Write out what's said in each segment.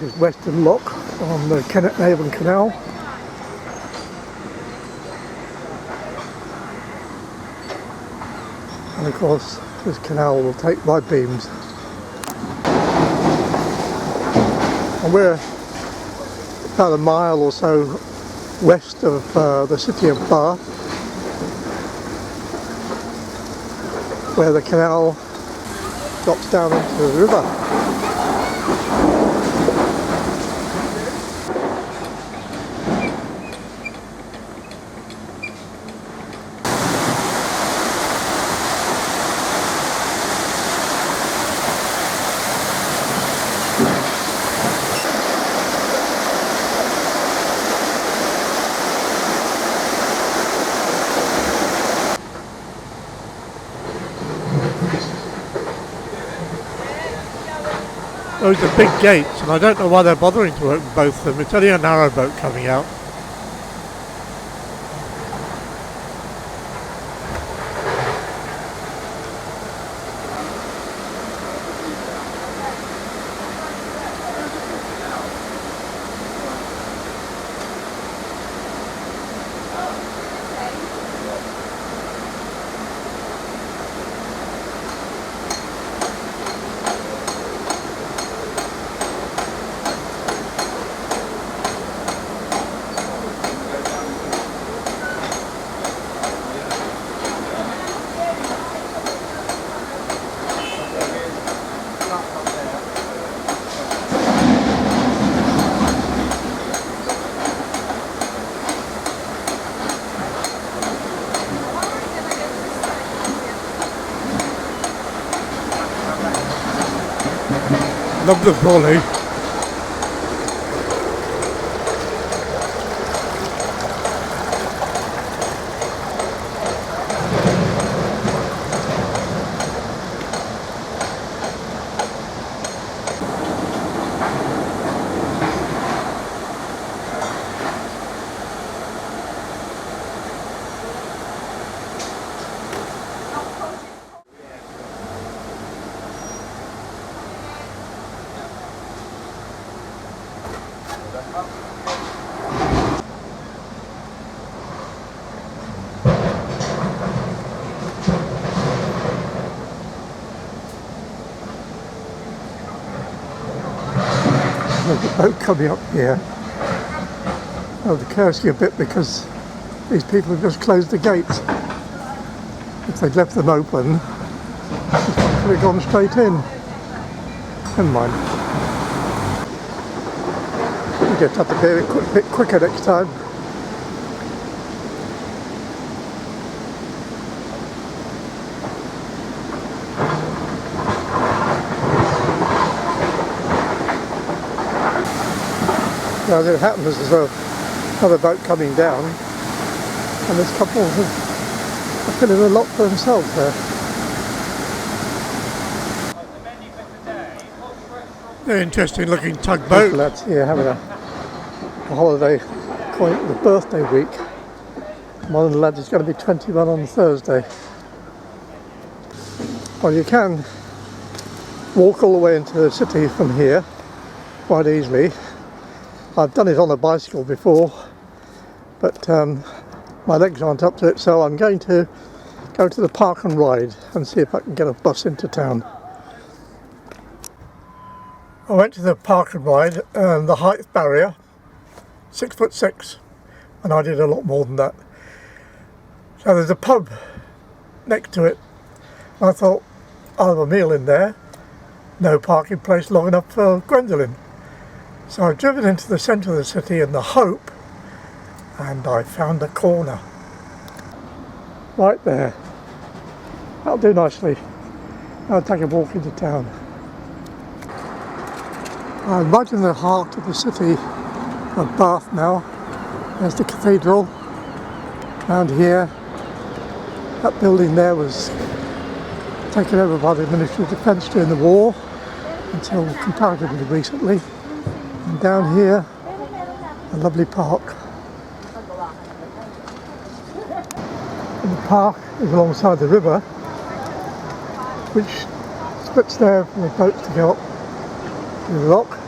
which is Western Lock on the Kennet and Avon Canal. And of course this canal will take my beams. And we're about a mile or so west of the city of Bath, where the canal drops down into the river. Those are big gates, and I don't know why they're bothering to open both of them. It's only a narrow boat coming out. Love the volley. There's a boat coming up here. I'll have to curse you a bit because these people have just closed the gates. If they'd left them open, it could have gone straight in. Never mind. You just have to be a bit quicker next time. As it happens, there's another boat coming down, and this couple are filling a lot for themselves there. They're interesting looking tugboat. Lads here having a holiday, calling it the birthday week. One of the lads is going to be 21 on Thursday. Well, you can walk all the way into the city from here quite easily. I've done it on a bicycle before, but my legs aren't up to it, so I'm going to go to the park and ride and see if I can get a bus into town. I went to the park and ride, the height barrier, 6'6", and I did a lot more than that. So there's a pub next to it. I thought, I'll have a meal in there. No parking place long enough for Gwendolyn. So I've driven into the centre of the city in the hope, and I found a corner. Right there. That'll do nicely. I'll take a walk into town. I'm right in the heart of the city of Bath now. There's the cathedral. Around here, that building there was taken over by the Ministry of Defence during the war until comparatively recently. And down here, a lovely park. And the park is alongside the river, which splits there for the boats to go up to the lock.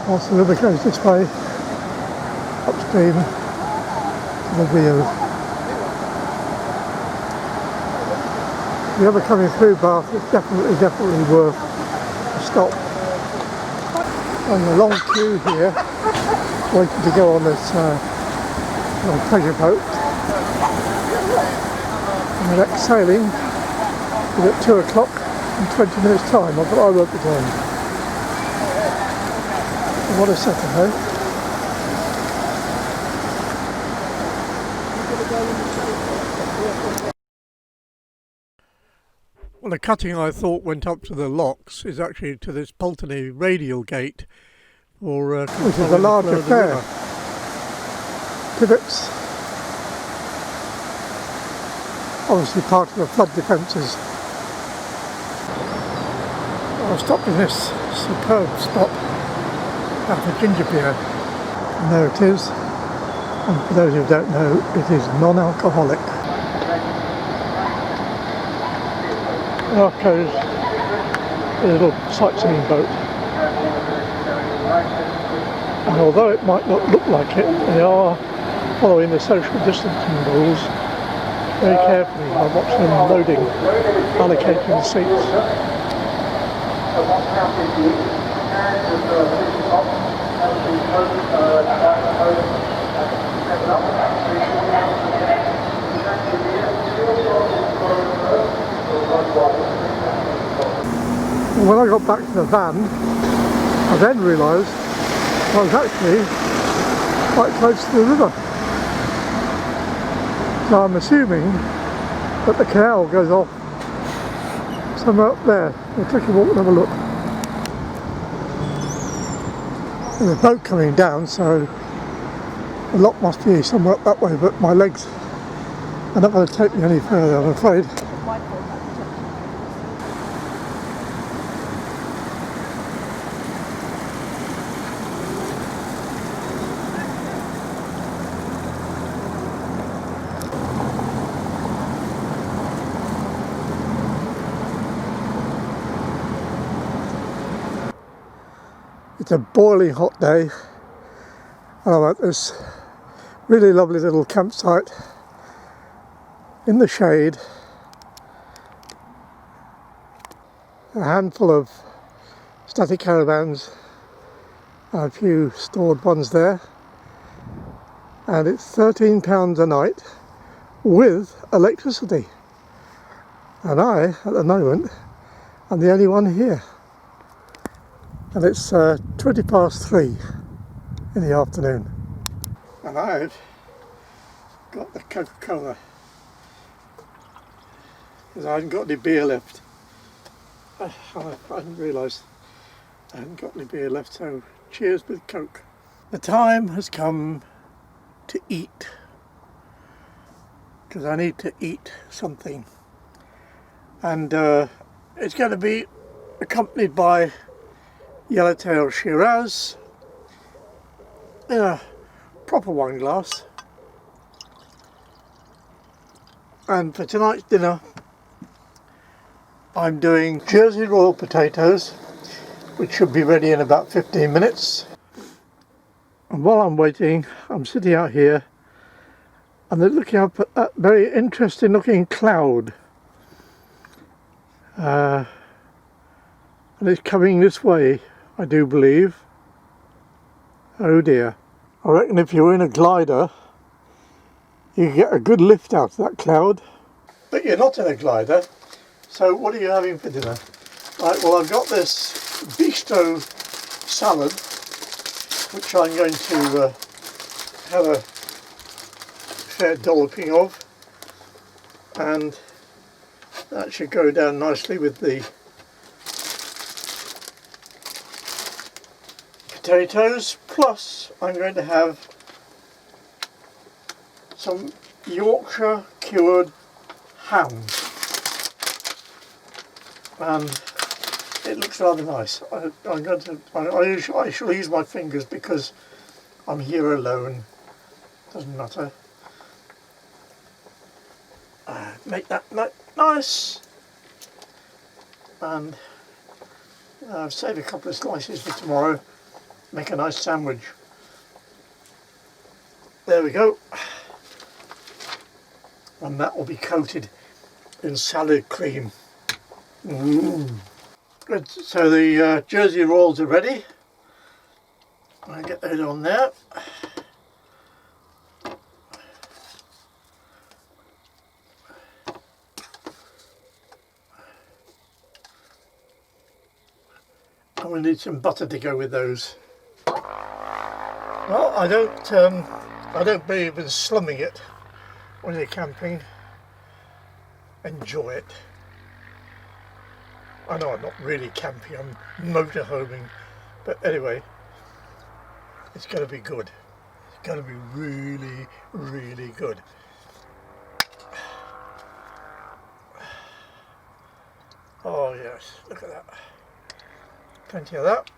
whilst the river goes this way upstream to the weir. If you're ever coming through Bath, it's definitely worth a stop. And a long queue here waiting to go on this little pleasure boat. And the next sailing is at 2 o'clock in 20 minutes time. I wrote the time. And what a Saturday. Well, the cutting I thought went up to the locks is actually to this Pulteney radial gate, or which is a large affair. Pivots, obviously part of the flood defences. I stopped in this superb spot at a ginger beer, and there it is. And for those who don't know, it is non-alcoholic. Off goes a little sightseeing boat, and although it might not look like it, they are following the social distancing rules very carefully. I watch them loading, allocating the seats. When I got back to the van, I then realised I was actually quite close to the river. So I'm assuming that the canal goes off somewhere up there. We'll take a walk and have a look. There's a boat coming down, so the lock must be somewhere up that way, but my legs are not going to take me any further, I'm afraid. It's a boiling hot day, and I'm at this really lovely little campsite in the shade. A handful of static caravans and a few stored ones there, and it's £13 a night with electricity, and I, at the moment, am the only one here. And it's 20 past 3 in the afternoon. And I've got the Coca-Cola, because I hadn't got any beer left. I hadn't realised I hadn't got any beer left, so cheers with Coke. The time has come to eat, because I need to eat something. And it's going to be accompanied by Yellowtail Shiraz in a proper wine glass, and for tonight's dinner I'm doing Jersey Royal potatoes, which should be ready in about 15 minutes. And while I'm waiting, I'm sitting out here and they're looking up at that very interesting looking cloud, and it's coming this way, I do believe. Oh dear. I reckon if you're in a glider you get a good lift out of that cloud. But you're not in a glider, so what are you having for dinner? Right, well, I've got this bistro salad, which I'm going to have a fair dolloping of, and that should go down nicely with the potatoes. Plus I'm going to have some Yorkshire cured ham, and it looks rather nice. I shall use my fingers because I'm here alone, doesn't matter. Make that nice, and I've saved a couple of slices for tomorrow, make a nice sandwich. There we go. And that will be coated in salad cream. Good. So the Jersey rolls are ready. I'll get those on there. And we need some butter to go with those. Well, I don't believe in slumming it when you're camping. Enjoy it. I know I'm not really camping, I'm motorhoming, but anyway, it's going to be good. It's going to be really, really good. Oh yes, look at that. Plenty of that.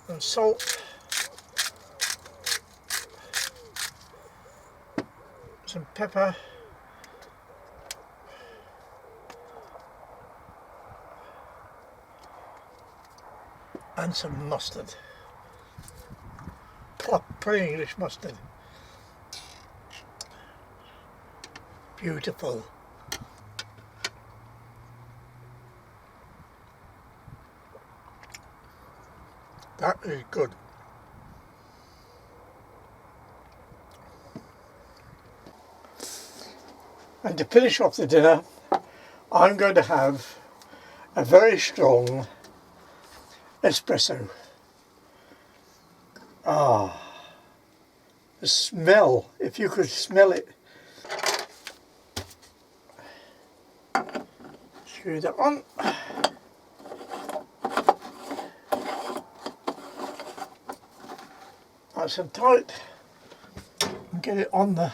And salt. Some pepper. And some mustard. Plain English mustard. Beautiful. That is good. And to finish off the dinner, I'm going to have a very strong espresso. Ah, the smell, if you could smell it. Screw that on. Nice and tight. And get it on the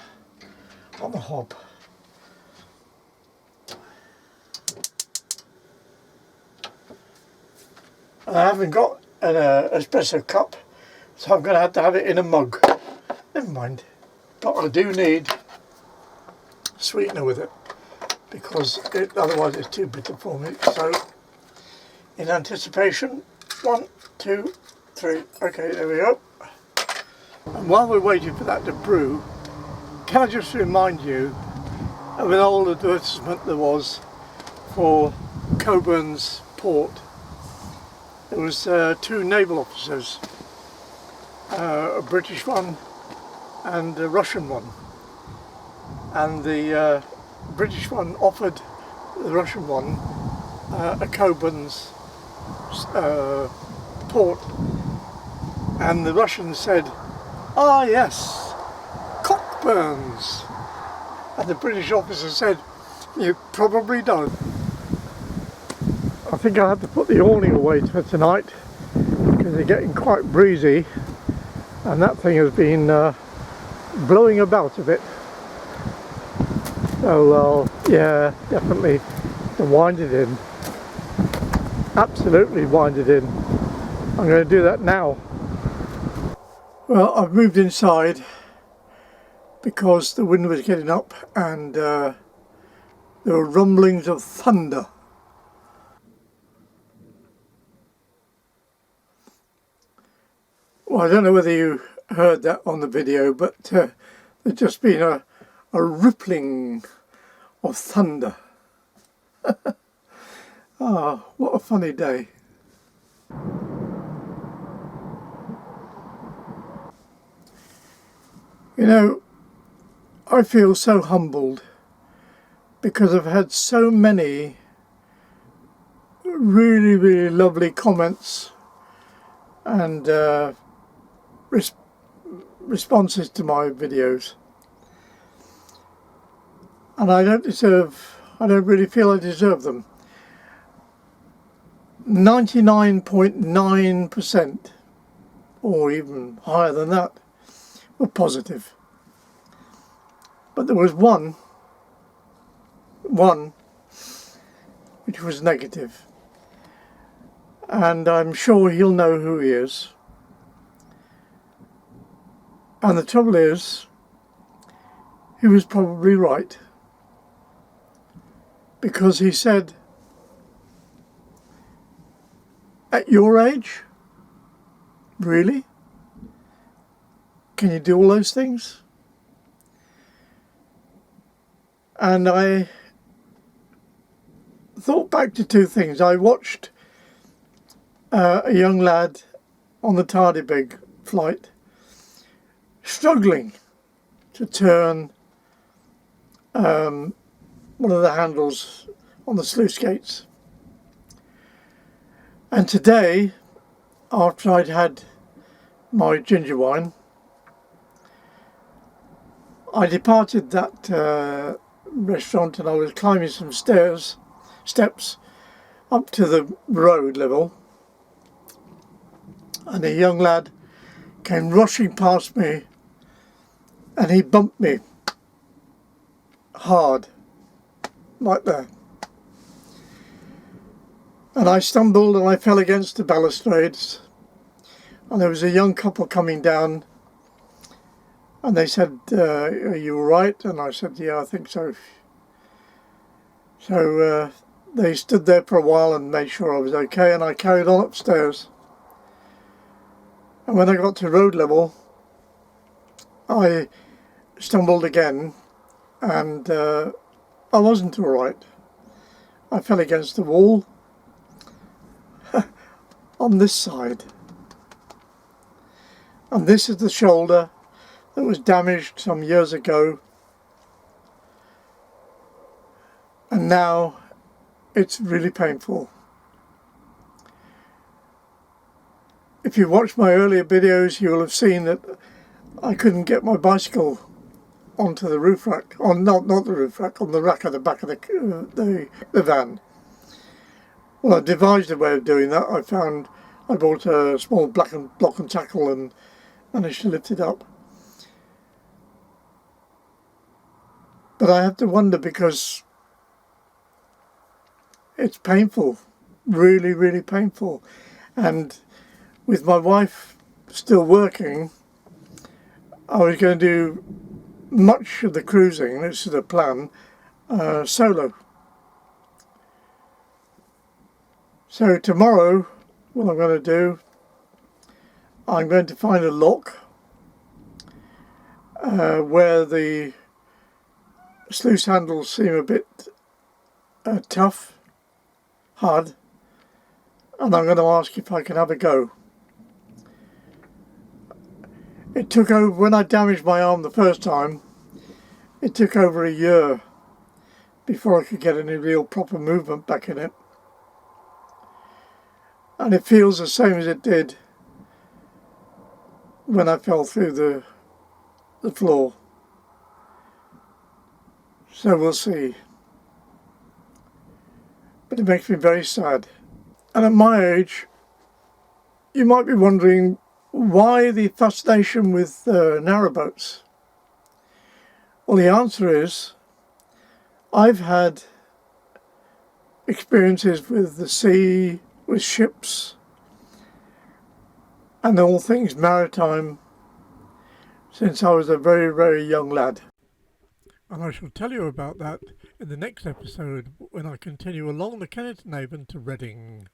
hob. I haven't got an espresso cup, so I'm going to have it in a mug. Never mind. But I do need sweetener with it, because otherwise it's too bitter for me. So, in anticipation, 1, 2, 3. Okay, there we go. And while we're waiting for that to brew, can I just remind you of an old advertisement there was for Coburn's port. There was 2 naval officers, a British one and a Russian one, and the British one offered the Russian one a Coburn's port, and the Russian said, "Ah yes, Cockburns," and the British officer said, "You probably don't." I think I have to put the awning away for tonight because they're getting quite breezy, and that thing has been blowing about a bit. So yeah, definitely to wind it in. Absolutely wind it in. I'm going to do that now. Well, I've moved inside because the wind was getting up and there were rumblings of thunder. Well, I don't know whether you heard that on the video, but there's just been a rippling of thunder. Ah, what a funny day. You know, I feel so humbled because I've had so many really, really lovely comments and responses to my videos, and I don't really feel I deserve them. 99.9% or even higher than that were positive, but there was one which was negative, and I'm sure he'll know who he is. And the trouble is, he was probably right, because he said At your age? Really? Can you do all those things? And I thought back to two things. I watched a young lad on the Tardebigge flight struggling to turn one of the handles on the sluice gates. And today, after I'd had my ginger wine, I departed that restaurant and I was climbing some steps up to the road level, and a young lad came rushing past me and he bumped me hard, like that. And I stumbled and I fell against the balustrades, and there was a young couple coming down and they said, are you all right? And I said, yeah, I think so. So they stood there for a while and made sure I was okay, and I carried on upstairs. And when I got to road level, I stumbled again, and I wasn't all right. I fell against the wall on this side. And this is the shoulder that was damaged some years ago. And now it's really painful. If you watched my earlier videos, you will have seen that I couldn't get my bicycle onto the roof rack, not the roof rack, on the rack at the back of the van. Well, I devised a way of doing that. I bought a small block and tackle and managed to lift it up. But I have to wonder, because it's painful, really, really painful. And with my wife still working, I was going to do much of the cruising, this is the plan, solo. So tomorrow, what I'm going to do, I'm going to find a lock where the sluice handles seem a bit tough, hard, and I'm going to ask if I can have a go. It took over, when I damaged my arm the first time, it took over a year before I could get any real proper movement back in it. And it feels the same as it did when I fell through the floor. So we'll see. But it makes me very sad. And at my age, you might be wondering, why the fascination with narrowboats? Well, the answer is, I've had experiences with the sea, with ships, and all things maritime since I was a very, very young lad. And I shall tell you about that in the next episode when I continue along the Kennet and Avon to Reading.